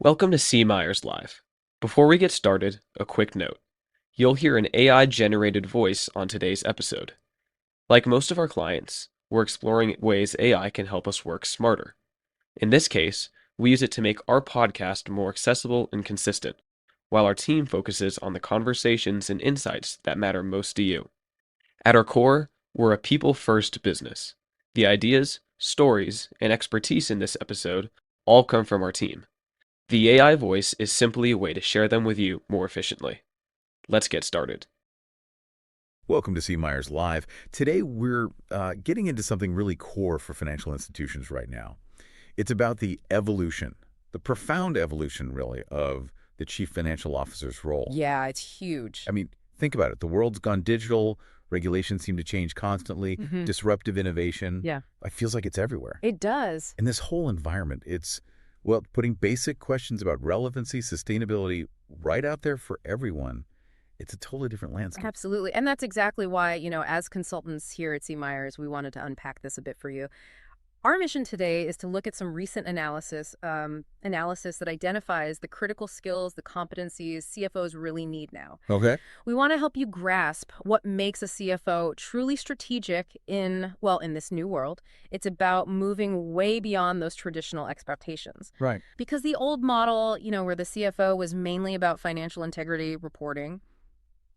Welcome to C. Myers Live. Before we get started, a quick note. You'll hear an AI-generated voice on today's episode. Like most of our clients, we're exploring ways AI can help us work smarter. In this case, we use it to make our podcast more accessible and consistent, while our team focuses on the conversations and insights that matter most to you. At our core, we're a people-first business. The ideas, stories, and expertise in this episode all come from our team. The AI voice is simply a way to share them with you more efficiently. Let's get started. Welcome to C. Myers Live. Today we're getting into something really core for financial institutions right now. It's about the evolution, the profound evolution really, of the chief financial officer's role. Yeah, it's huge. I mean, think about it. The world's gone digital. Regulations seem to change constantly. Disruptive innovation. Yeah. It feels like it's everywhere. It does. In this whole environment, it's, putting basic questions about relevancy, sustainability right out there for everyone. It's a totally different landscape. Absolutely. And that's exactly why, as consultants here at C. Myers, we wanted to unpack this a bit for you. Our mission today is to look at some recent analysis that identifies the critical skills, the competencies CFOs really need now. Okay. We want to help you grasp what makes a CFO truly strategic in this new world. It's about moving way beyond those traditional expectations. Right. Because the old model, where the CFO was mainly about financial integrity reporting,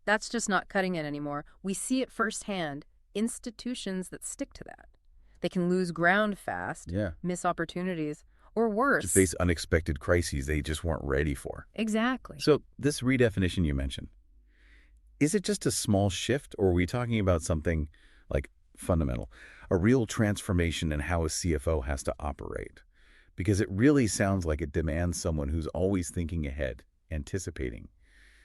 that's just not cutting it anymore. We see it firsthand. Institutions that stick to that. They can lose ground fast, miss opportunities, or worse. To face unexpected crises they just weren't ready for. Exactly. So this redefinition you mentioned, is it just a small shift, or are we talking about something like fundamental, a real transformation in how a CFO has to operate? Because it really sounds like it demands someone who's always thinking ahead, anticipating,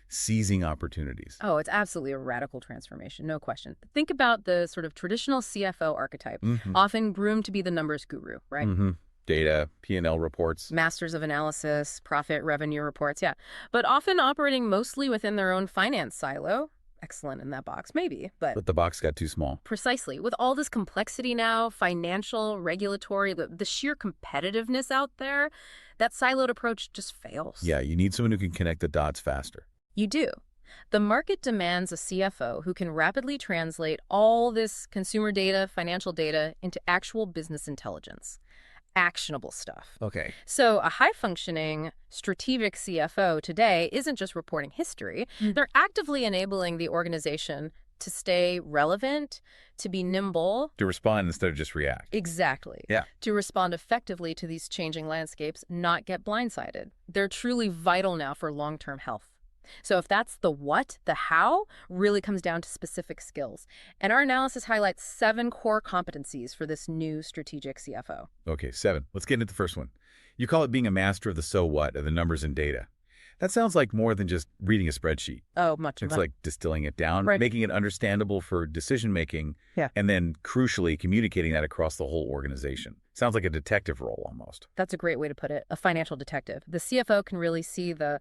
seizing opportunities. Oh, it's absolutely a radical transformation, no question. Think about the sort of traditional CFO archetype, often groomed to be the numbers guru, right? Data, P&L reports. Masters of analysis, profit, revenue reports, yeah. But often operating mostly within their own finance silo. Excellent in that box, maybe, but the box got too small. Precisely. With all this complexity now, financial, regulatory, the sheer competitiveness out there, that siloed approach just fails. Yeah, you need someone who can connect the dots faster. You do. The market demands a CFO who can rapidly translate all this consumer data, financial data, into actual business intelligence. Actionable stuff. Okay. So a high-functioning strategic CFO today isn't just reporting history. They're actively enabling the organization to stay relevant, to be nimble. To respond instead of just react. Exactly. Yeah. To respond effectively to these changing landscapes, not get blindsided. They're truly vital now for long-term health. So if that's the what, the how really comes down to specific skills. And our analysis highlights 7 core competencies for this new strategic CFO. Okay, 7. Let's get into the first one. You call it being a master of the so what, of the numbers and data. That sounds like more than just reading a spreadsheet. Oh, much. It's like distilling it down, right. Making it understandable for decision-making, Yeah. And then, crucially, communicating that across the whole organization. Sounds like a detective role, almost. That's a great way to put it, a financial detective. The CFO can really see the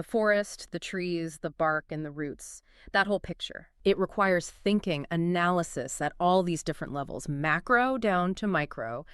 forest, the trees, the bark, and the roots. That whole picture. It requires thinking, analysis at all these different levels, macro down to micro.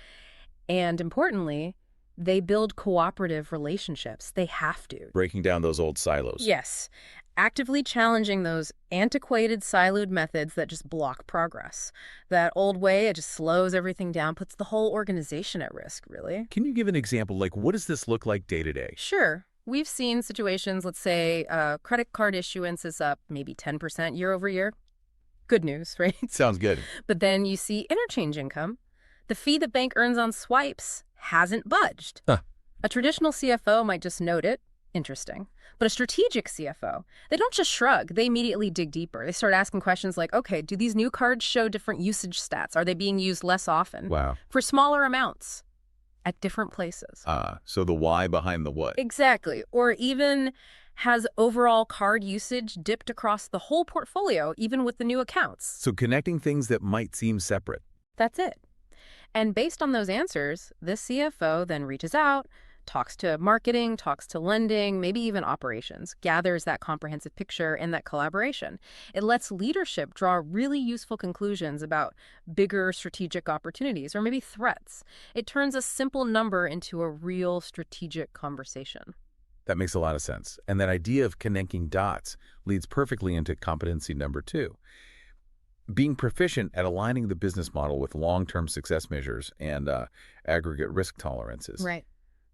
And importantly, they build cooperative relationships. They have to. Breaking down those old silos. Yes. Actively challenging those antiquated, siloed methods that just block progress. That old way, it just slows everything down, puts the whole organization at risk, really. Can you give an example? Like, what does this look like day to day? Sure. We've seen situations, let's say, credit card issuance is up maybe 10% year over year. Good news, right? Sounds good. But then you see interchange income. The fee the bank earns on swipes hasn't budged. Huh. A traditional CFO might just note it. Interesting. But a strategic CFO, they don't just shrug. They immediately dig deeper. They start asking questions like, okay, do these new cards show different usage stats? Are they being used less often? Wow. For smaller amounts? At different places. So the why behind the what. Exactly. Or even has overall card usage dipped across the whole portfolio, even with the new accounts? So connecting things that might seem separate. That's it. And based on those answers, this CFO then reaches out, talks to marketing, talks to lending, maybe even operations, gathers that comprehensive picture and that collaboration. It lets leadership draw really useful conclusions about bigger strategic opportunities or maybe threats. It turns a simple number into a real strategic conversation. That makes a lot of sense. And that idea of connecting dots leads perfectly into competency number 2. Being proficient at aligning the business model with long-term success measures and aggregate risk tolerances. Right.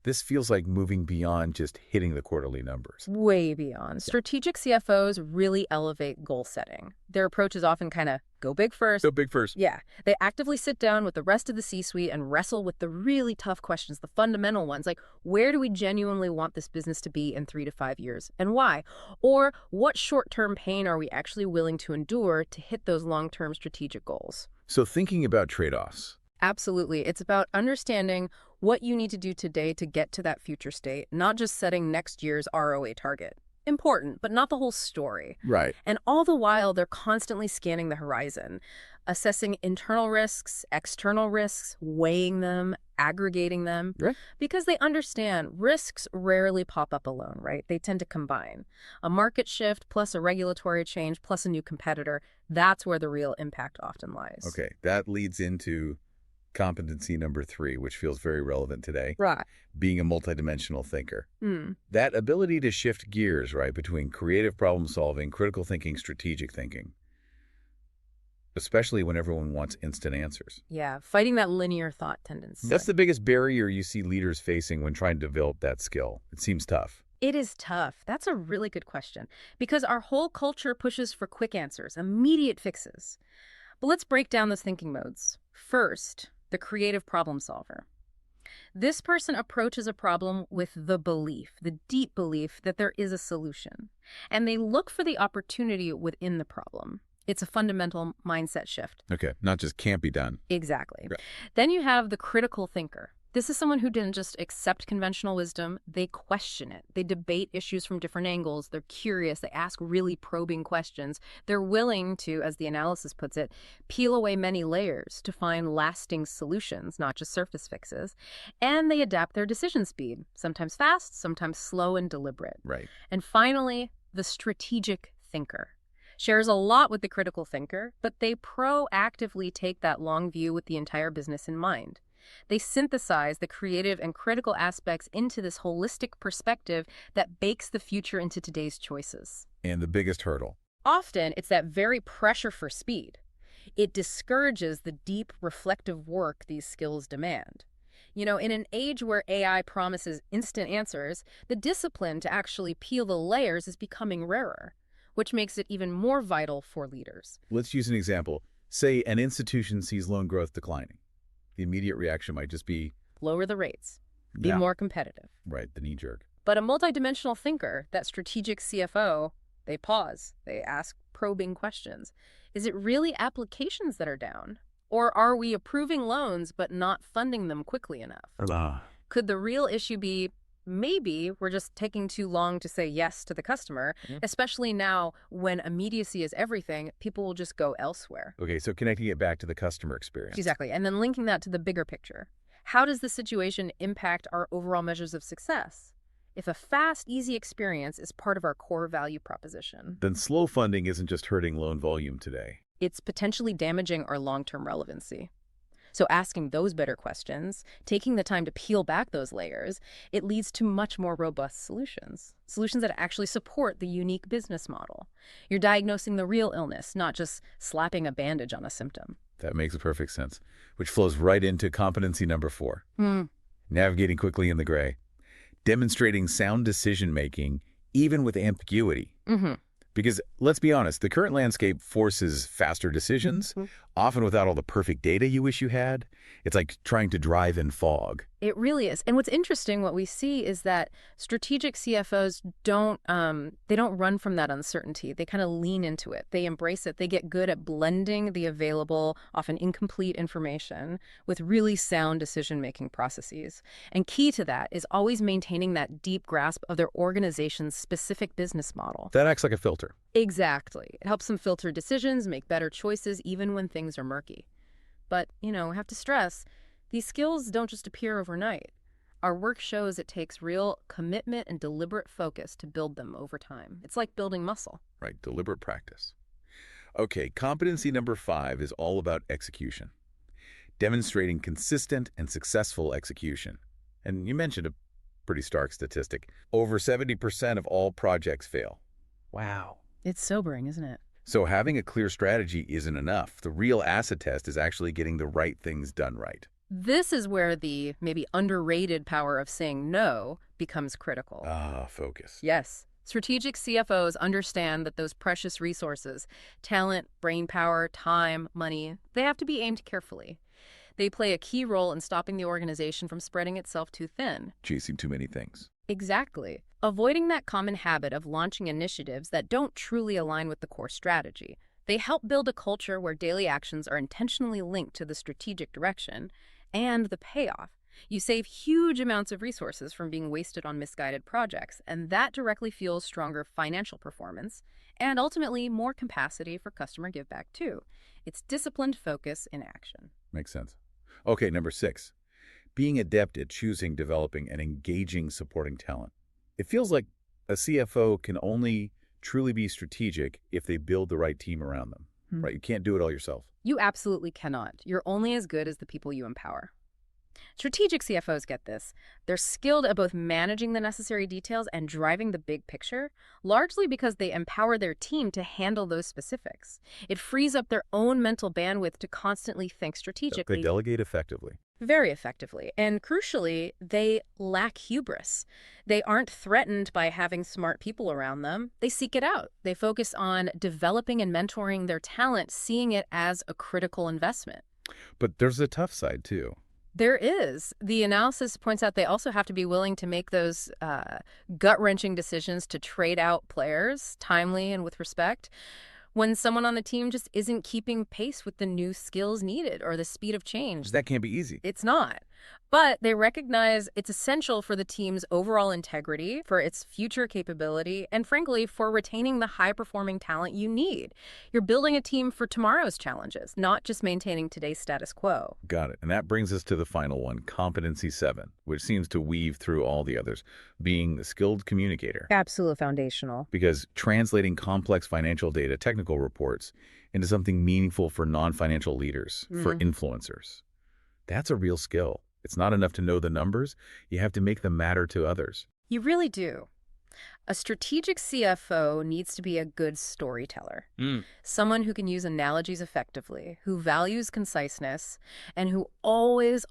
This feels like moving beyond just hitting the quarterly numbers. Way beyond. Strategic CFOs really elevate goal setting. Their approach is often kind of go big first. Go big first. Yeah. They actively sit down with the rest of the C-suite and wrestle with the really tough questions, the fundamental ones, like where do we genuinely want this business to be in 3 to 5 years and why? Or what short-term pain are we actually willing to endure to hit those long-term strategic goals? So thinking about trade-offs. Absolutely. It's about understanding what you need to do today to get to that future state, not just setting next year's ROA target. Important, but not the whole story. Right. And all the while, they're constantly scanning the horizon, assessing internal risks, external risks, weighing them, aggregating them, Right. because they understand risks rarely pop up alone, right? They tend to combine. A market shift plus a regulatory change plus a new competitor, that's where the real impact often lies. Okay, that leads into competency number 3, which feels very relevant today. Right. Being a multidimensional thinker. Hmm. That ability to shift gears, right, between creative problem solving, critical thinking, strategic thinking, especially when everyone wants instant answers. Yeah, fighting that linear thought tendency. That's the biggest barrier you see leaders facing when trying to develop that skill. It seems tough. It is tough. That's a really good question because our whole culture pushes for quick answers, immediate fixes. But let's break down those thinking modes. First, the creative problem solver. This person approaches a problem with the belief, the deep belief that there is a solution, and they look for the opportunity within the problem. It's a fundamental mindset shift. Okay, not just can't be done. Exactly. Right. Then you have the critical thinker. This is someone who didn't just accept conventional wisdom, they question it. They debate issues from different angles. They're curious. They ask really probing questions. They're willing to, as the analysis puts it, peel away many layers to find lasting solutions, not just surface fixes. And they adapt their decision speed, sometimes fast, sometimes slow and deliberate. Right. And finally, the strategic thinker. Shares a lot with the critical thinker, but they proactively take that long view with the entire business in mind. They synthesize the creative and critical aspects into this holistic perspective that bakes the future into today's choices. And the biggest hurdle. Often, it's that very pressure for speed. It discourages the deep, reflective work these skills demand. You know, in an age where AI promises instant answers, the discipline to actually peel the layers is becoming rarer, which makes it even more vital for leaders. Let's use an example. Say an institution sees loan growth declining. The immediate reaction might just be, Lower the rates. Be more competitive. right, the knee jerk. But a multidimensional thinker, that strategic CFO, they pause. They ask probing questions. Is it really applications that are down? Or are we approving loans but not funding them quickly enough? Could the real issue be maybe we're just taking too long to say yes to the customer, especially now when immediacy is everything, people will just go elsewhere. Okay, so connecting it back to the customer experience. Exactly. And then linking that to the bigger picture. How does the situation impact our overall measures of success? If a fast, easy experience is part of our core value proposition, Then slow funding isn't just hurting loan volume today. it's potentially damaging our long-term relevancy. So asking those better questions, taking the time to peel back those layers, it leads to much more robust solutions. Solutions that actually support the unique business model. You're diagnosing the real illness, not just slapping a bandage on a symptom. That makes perfect sense, which flows right into competency number 4. Navigating quickly in the gray. Demonstrating sound decision-making, even with ambiguity. Because, let's be honest, the current landscape forces faster decisions, often without all the perfect data you wish you had. It's like trying to drive in fog. It really is. And what's interesting, what we see is that strategic CFOs don't run from that uncertainty. They kind of lean into it. They embrace it. They get good at blending the available, often incomplete information with really sound decision-making processes. And key to that is always maintaining that deep grasp of their organization's specific business model. That acts like a filter. Exactly. It helps them filter decisions, make better choices, even when things are murky. But, I have to stress, these skills don't just appear overnight. Our work shows it takes real commitment and deliberate focus to build them over time. It's like building muscle. Right, deliberate practice. Okay, competency number 5 is all about execution, demonstrating consistent and successful execution. And you mentioned a pretty stark statistic. Over 70% of all projects fail. Wow. It's sobering, isn't it? So having a clear strategy isn't enough. The real acid test is actually getting the right things done right. This is where the maybe underrated power of saying no becomes critical. Focus. Yes. Strategic CFOs understand that those precious resources, talent, brain power, time, money, they have to be aimed carefully. They play a key role in stopping the organization from spreading itself too thin. Chasing too many things. Exactly. Avoiding that common habit of launching initiatives that don't truly align with the core strategy. They help build a culture where daily actions are intentionally linked to the strategic direction and the payoff. You save huge amounts of resources from being wasted on misguided projects, and that directly fuels stronger financial performance and ultimately more capacity for customer giveback too. It's disciplined focus in action. Makes sense. Okay, number 6. Being adept at choosing, developing, and engaging supporting talent. It feels like a CFO can only truly be strategic if they build the right team around them, right? You can't do it all yourself. You absolutely cannot. You're only as good as the people you empower. Strategic CFOs get this. They're skilled at both managing the necessary details and driving the big picture, largely because they empower their team to handle those specifics. It frees up their own mental bandwidth to constantly think strategically. They delegate effectively. Very effectively. And crucially, they lack hubris. They aren't threatened by having smart people around them. They seek it out. They focus on developing and mentoring their talent, seeing it as a critical investment. But there's a tough side, too. There is. The analysis points out they also have to be willing to make those gut-wrenching decisions to trade out players timely and with respect when someone on the team just isn't keeping pace with the new skills needed or the speed of change. That can't be easy. It's not. But they recognize it's essential for the team's overall integrity, for its future capability, and frankly, for retaining the high-performing talent you need. You're building a team for tomorrow's challenges, not just maintaining today's status quo. Got it. And that brings us to the final one, competency 7, which seems to weave through all the others, being the skilled communicator. Absolutely foundational. Because translating complex financial data, technical reports, into something meaningful for non-financial leaders, for influencers, that's a real skill. It's not enough to know the numbers. You have to make them matter to others. You really do. A strategic CFO needs to be a good storyteller. Someone who can use analogies effectively, who values conciseness, and who always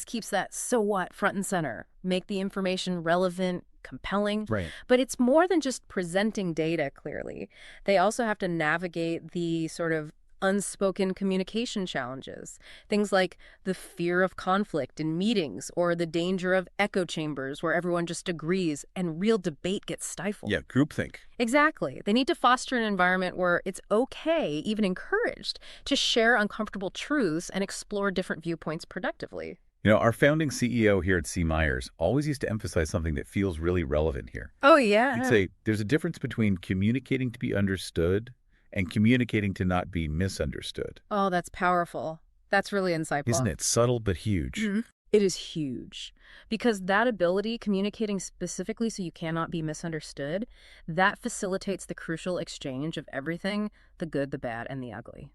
keeps that so what front and center. Make the information relevant, compelling. Right. But it's more than just presenting data clearly. They also have to navigate the sort of unspoken communication challenges. Things like the fear of conflict in meetings or the danger of echo chambers where everyone just agrees and real debate gets stifled. Yeah, groupthink. Exactly. They need to foster an environment where it's okay, even encouraged, to share uncomfortable truths and explore different viewpoints productively. You know, our founding CEO here at C. Myers always used to emphasize something that feels really relevant here. Oh, yeah. He'd say there's a difference between communicating to be understood and communicating to not be misunderstood. Oh, that's powerful. That's really insightful. Isn't it subtle but huge? It is huge. Because that ability, communicating specifically so you cannot be misunderstood, that facilitates the crucial exchange of everything, the good, the bad, and the ugly.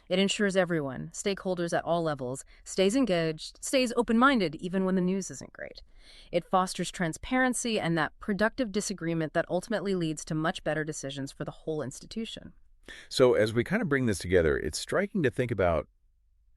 It ensures everyone, stakeholders at all levels, stays engaged, stays open-minded even when the news isn't great. It fosters transparency and that productive disagreement that ultimately leads to much better decisions for the whole institution. So as we kind of bring this together, it's striking to think about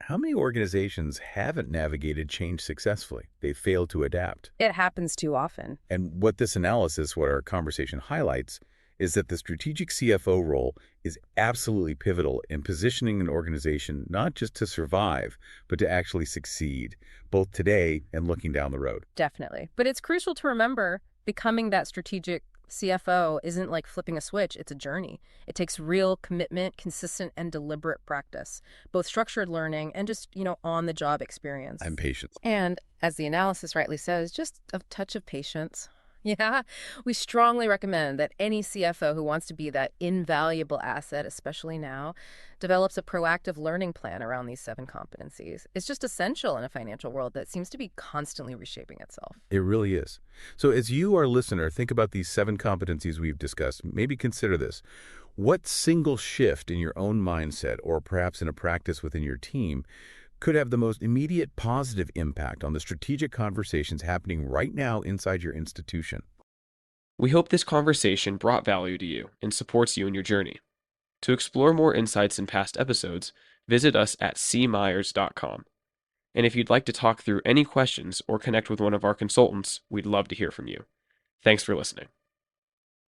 how many organizations haven't navigated change successfully. They've failed to adapt. It happens too often. And what this analysis, what our conversation highlights, is that the strategic CFO role is absolutely pivotal in positioning an organization not just to survive, but to actually succeed, both today and looking down the road. Definitely. But it's crucial to remember becoming that strategic CFO isn't like flipping a switch. It's a journey. It takes real commitment, consistent and deliberate practice, both structured learning and just, on-the-job experience. And patience. And as the analysis rightly says, just a touch of patience. Yeah, we strongly recommend that any CFO who wants to be that invaluable asset, especially now, develops a proactive learning plan around these 7 competencies. It's just essential in a financial world that seems to be constantly reshaping itself. It really is. So as you, our listener, think about these 7 competencies we've discussed, maybe consider this. What single shift in your own mindset, or perhaps in a practice within your team, could have the most immediate positive impact on the strategic conversations happening right now inside your institution? We hope this conversation brought value to you and supports you in your journey. To explore more insights in past episodes, visit us at cmyers.com. And if you'd like to talk through any questions or connect with one of our consultants, we'd love to hear from you. Thanks for listening.